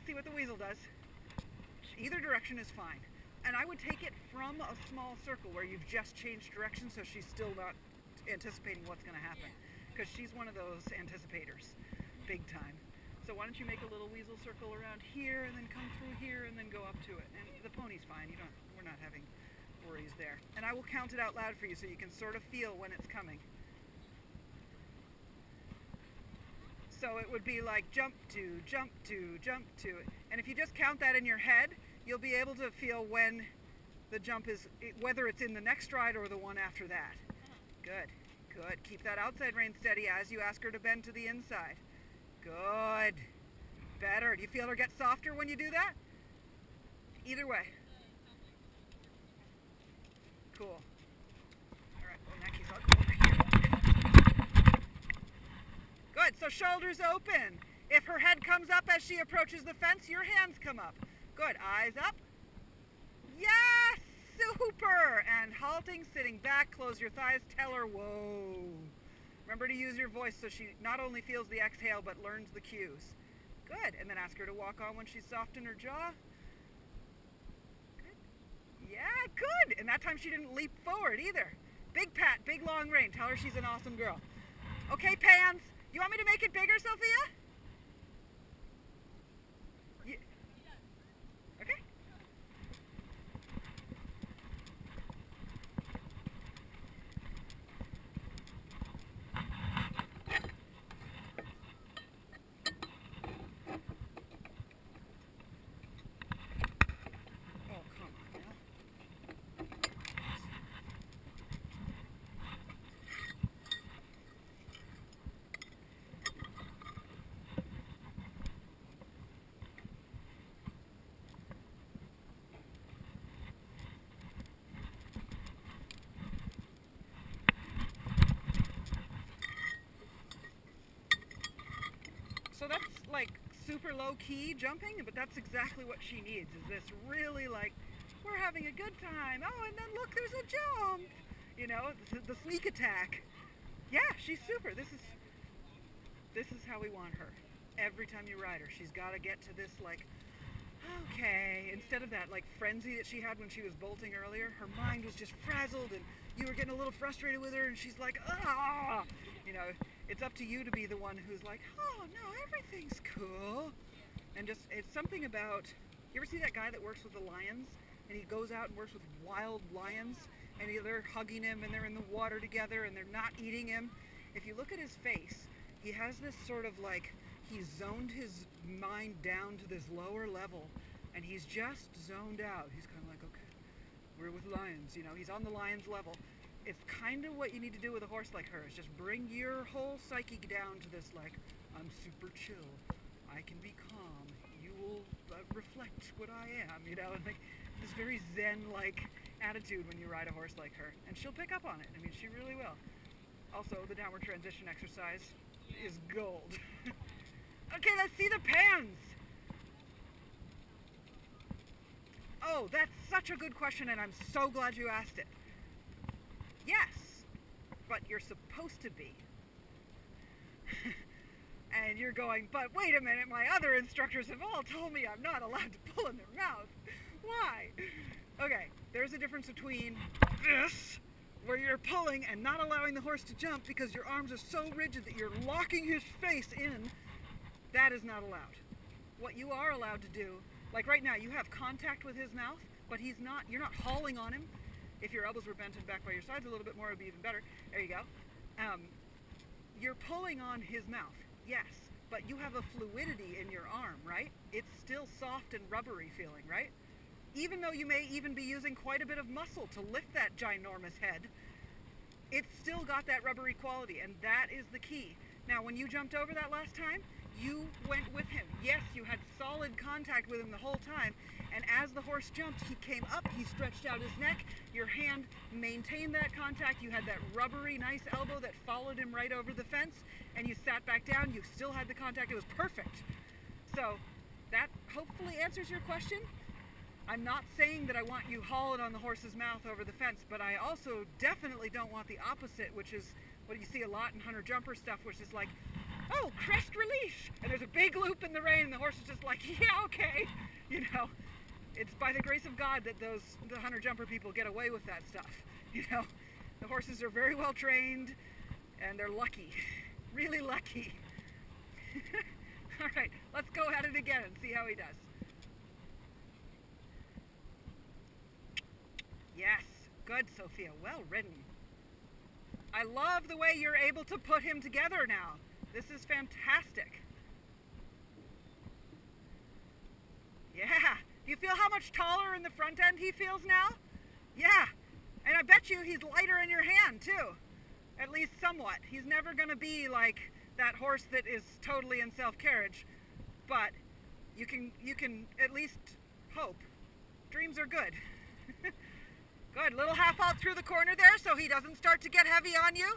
see what the weasel does. Either direction is fine. And I would take it from a small circle where you've just changed direction so she's still not anticipating what's going to happen. Because she's one of those anticipators, big time. So why don't you make a little weasel circle around here and then come through here and then go up to it. And the pony's fine. We're not having worries there. And I will count it out loud for you so you can sort of feel when it's coming. So it would be like jump to, jump to, jump to. And if you just count that in your head, you'll be able to feel when the jump is, whether it's in the next stride or the one after that. Good, good. Keep that outside rein steady as you ask her to bend to the inside. Good. Better. Do you feel her get softer when you do that? Either way. Cool. All right, well, in that case, I'll go over here. Good, so shoulders open. If her head comes up as she approaches the fence, your hands come up. Good, eyes up. Yes, super. And halting, sitting back, close your thighs, tell her, whoa. Remember to use your voice so she not only feels the exhale, but learns the cues. Good, and then ask her to walk on when she's soft in her jaw. Good. Yeah, good. And that time she didn't leap forward either. Big pat, big long rein. Tell her she's an awesome girl. Okay, Pans, you want me to make it bigger, Sophia? Okay. Oh, come on now. So that's like super low key jumping, but that's exactly what she needs, is this really like, we're having a good time. Oh, and then look, there's a jump. You know, the sneak attack. Yeah, she's super. This is how we want her. Every time you ride her, she's got to get to this like, okay, instead of that like frenzy that she had when she was bolting earlier, her mind was just frazzled and you were getting a little frustrated with her and she's like, ah, you know, it's up to you to be the one who's like, oh no, everything's cool. And just, it's something about, you ever see that guy that works with the lions and he goes out and works with wild lions and they're hugging him and they're in the water together and they're not eating him? If you look at his face, he has this sort of like, he's zoned his mind down to this lower level and he's just zoned out. He's kind of like, okay, we're with lions, you know, he's on the lion's level. It's kind of what you need to do with a horse like her, is just bring your whole psyche down to this like, I'm super chill, I can be calm, you will reflect what I am, you know, and like this very zen-like attitude when you ride a horse like her. And she'll pick up on it, I mean, she really will. Also, the downward transition exercise is gold. Okay, let's see the pans. Oh, that's such a good question, and I'm so glad you asked it. Yes, but you're supposed to be. And you're going, but wait a minute, my other instructors have all told me I'm not allowed to pull in their mouth. Why? Okay, there's a difference between this, where you're pulling and not allowing the horse to jump because your arms are so rigid that you're locking his face in. That is not allowed. What you are allowed to do, like right now, you have contact with his mouth, but you're not hauling on him. If your elbows were bent and back by your sides a little bit more, it would be even better. There you go. You're pulling on his mouth, yes, but you have a fluidity in your arm, right? It's still soft and rubbery feeling, right? Even though you may even be using quite a bit of muscle to lift that ginormous head, it's still got that rubbery quality, and that is the key. Now, when you jumped over that last time, you went with him. Yes, you had solid contact with him the whole time, and as the horse jumped, he came up, he stretched out his neck, your hand maintained that contact, you had that rubbery, nice elbow that followed him right over the fence, and you sat back down, you still had the contact, it was perfect. So, that hopefully answers your question. I'm not saying that I want you hauling on the horse's mouth over the fence, but I also definitely don't want the opposite, which is what you see a lot in hunter-jumper stuff, which is like, oh, crest release. And there's a big loop in the rein and the horse is just like, yeah, okay. You know, it's by the grace of God that the hunter jumper people get away with that stuff. You know, the horses are very well trained and they're lucky, really lucky. All right, let's go at it again and see how he does. Yes, good, Sophia, well ridden. I love the way you're able to put him together now. This is fantastic. Yeah, do you feel how much taller in the front end he feels now? Yeah, and I bet you he's lighter in your hand too, at least somewhat. He's never going to be like that horse that is totally in self-carriage, but you can at least hope. Dreams are good. Good, little half halt through the corner there so he doesn't start to get heavy on you.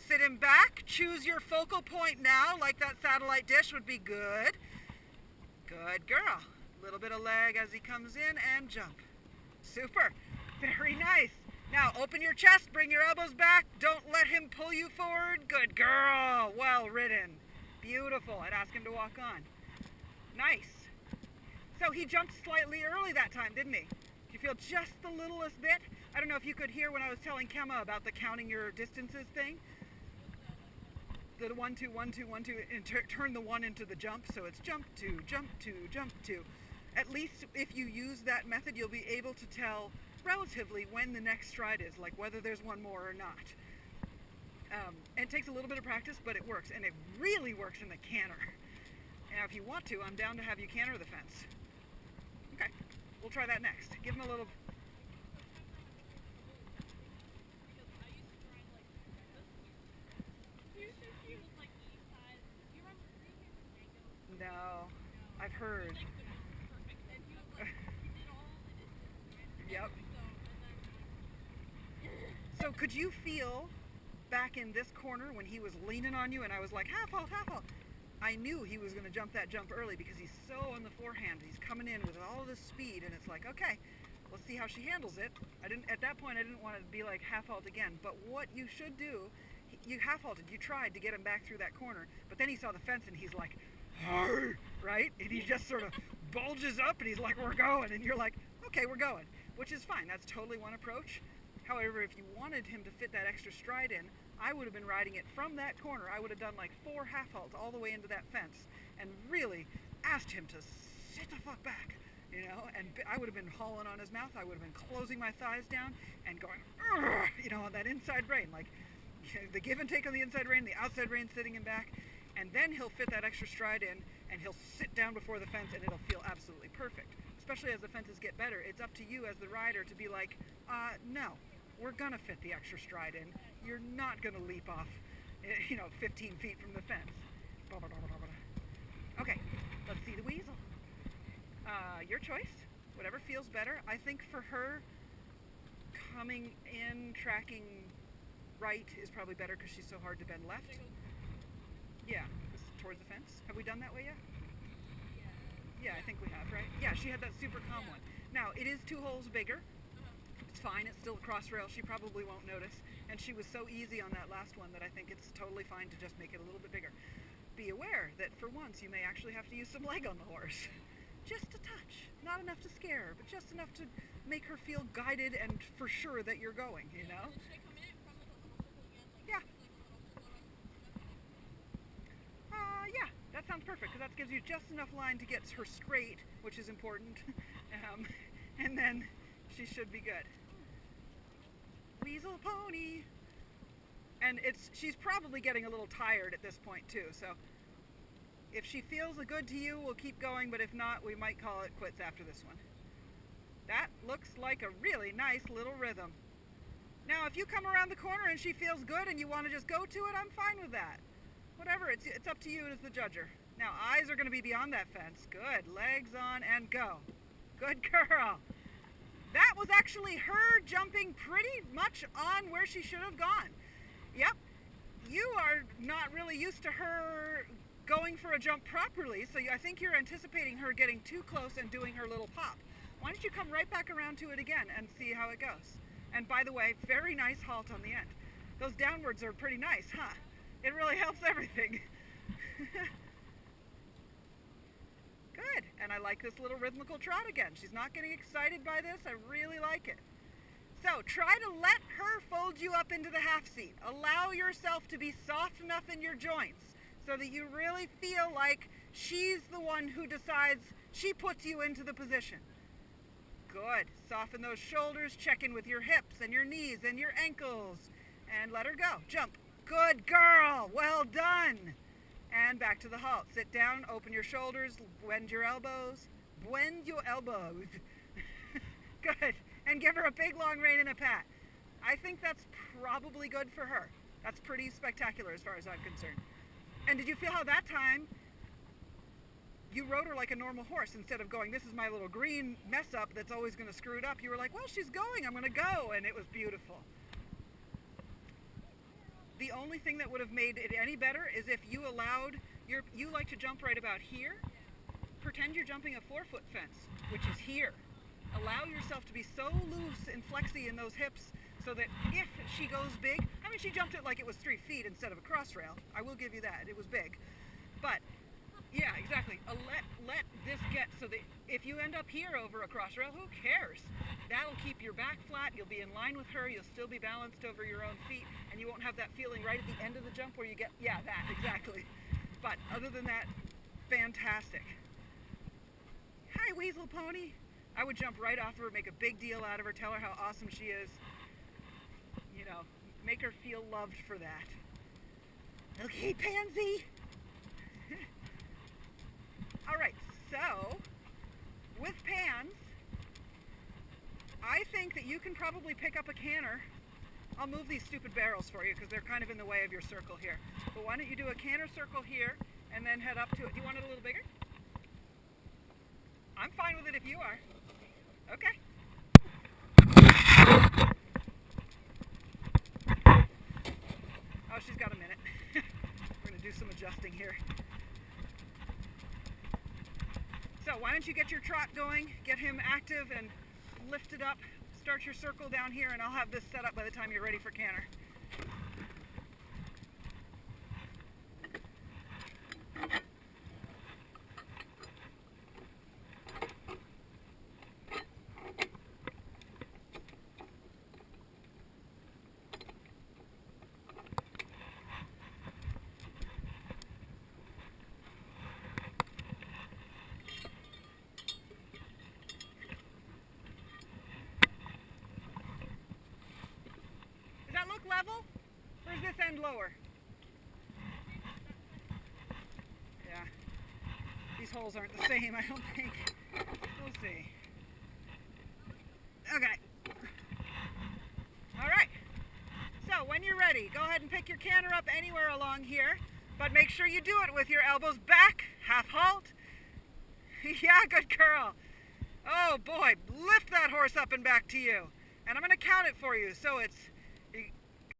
Sit him back, choose your focal point now, like that satellite dish would be good. Good girl. Little bit of leg as he comes in and jump. Super, very nice. Now open your chest, bring your elbows back, don't let him pull you forward. Good girl, well ridden. Beautiful, I'd ask him to walk on. Nice. So he jumped slightly early that time, didn't he? You feel just the littlest bit? I don't know if you could hear when I was telling Kemma about the counting your distances thing. The 1, 2, 1, 2, 1, 2, and turn the 1 into the jump, so it's jump 2, jump 2, jump 2. At least if you use that method, you'll be able to tell relatively when the next stride is, like whether there's one more or not. It takes a little bit of practice, but it works, and it really works in the canter. Now, if you want to, I'm down to have you canter the fence. Okay. We'll try that next. Give him a little... No, I've heard. Yep. So could you feel back in this corner when he was leaning on you and I was like, half halt, half halt? I knew he was going to jump that jump early because he's so on the forehand. He's coming in with all this speed, and it's like, okay, let's see how she handles it. At that point, I didn't want to be like half halt again. But what you should do, you half halted. You tried to get him back through that corner, but then he saw the fence and he's like, "Arr!" Right? And he just sort of bulges up and he's like, we're going. And you're like, okay, we're going, which is fine. That's totally one approach. However, if you wanted him to fit that extra stride in, I would have been riding it from that corner. I would have done like 4 half halts all the way into that fence and really asked him to sit the fuck back, you know, and I would have been hauling on his mouth. I would have been closing my thighs down and going, you know, on that inside rein, like the give and take on the inside rein, the outside rein sitting him back, and then he'll fit that extra stride in and he'll sit down before the fence and it'll feel absolutely perfect. Especially as the fences get better, it's up to you as the rider to be like, no, we're gonna fit the extra stride in. You're not gonna leap off, you know, 15 feet from the fence. Okay, let's see the weasel. Your choice, whatever feels better. I think for her, coming in, tracking right is probably better because she's so hard to bend left. Yeah, towards the fence. Have we done that way yet? Yeah, I think we have, right? Yeah, she had that super calm one. Now, it is 2 holes bigger. It's fine, it's still a cross rail. She probably won't notice. And she was so easy on that last one that I think it's totally fine to just make it a little bit bigger. Be aware that for once you may actually have to use some leg on the horse. Just a touch. Not enough to scare her, but just enough to make her feel guided and for sure that you're going, you know? Yeah. Yeah, that sounds perfect, because that gives you just enough line to get her straight, which is important, and then she should be good. Weasel pony! And she's probably getting a little tired at this point too, so if she feels good to you, we'll keep going, but if not, we might call it quits after this one. That looks like a really nice little rhythm. Now, if you come around the corner and she feels good and you want to just go to it, I'm fine with that. Whatever, it's up to you as the judger. Now, eyes are going to be beyond that fence. Good, legs on and go. Good girl. That was actually her jumping pretty much on where she should have gone. Yep, you are not really used to her going for a jump properly, so I think you're anticipating her getting too close and doing her little pop. Why don't you come right back around to it again and see how it goes? And by the way, very nice halt on the end. Those downwards are pretty nice, huh? It really helps everything. Good. And I like this little rhythmical trot again. She's not getting excited by this. I really like it. So try to let her fold you up into the half seat. Allow yourself to be soft enough in your joints so that you really feel like she's the one who decides, she puts you into the position. Good. Soften those shoulders, check in with your hips and your knees and your ankles, and let her go. Jump. Good girl. Well done. And back to the halt. Sit down, open your shoulders, bend your elbows. Bend your elbows. Good. And give her a big long rein and a pat. I think that's probably good for her. That's pretty spectacular as far as I'm concerned. And did you feel how that time you rode her like a normal horse instead of going, this is my little green mess up that's always going to screw it up? You were like, well, she's going, I'm going to go. And it was beautiful. The only thing that would have made it any better is if you allowed, you like to jump right about here. Pretend you're jumping a 4-foot fence, which is here. Allow yourself to be so loose and flexy in those hips so that if she goes big, I mean, she jumped it like it was 3 feet instead of a cross rail. I will give you that. It was big. But, yeah, exactly. Let this get so that if you end up here over a cross rail, who cares? That'll keep your back flat. You'll be in line with her. You'll still be balanced over your own feet. And you won't have that feeling right at the end of the jump where you get, yeah, that, exactly. But other than that, fantastic. Hi, Weasel Pony. I would jump right off of her, make a big deal out of her, tell her how awesome she is. You know, make her feel loved for that. Okay, Pansy. All right, so with Pans, I think that you can probably pick up a canter. I'll move these stupid barrels for you because they're kind of in the way of your circle here. But why don't you do a canter circle here and then head up to it. Do you want it a little bigger? I'm fine with it if you are. Okay. Oh, she's got a minute. We're going to do some adjusting here. So why don't you get your trot going, get him active and lift it up, start your circle down here, and I'll have this set up by the time you're ready for canter. Level? Or is this end lower? Yeah. These holes aren't the same, I don't think. We'll see. Okay. Alright. So, when you're ready, go ahead and pick your canter up anywhere along here, but make sure you do it with your elbows back, half halt. Yeah, good girl. Oh boy, lift that horse up and back to you. And I'm going to count it for you. So it's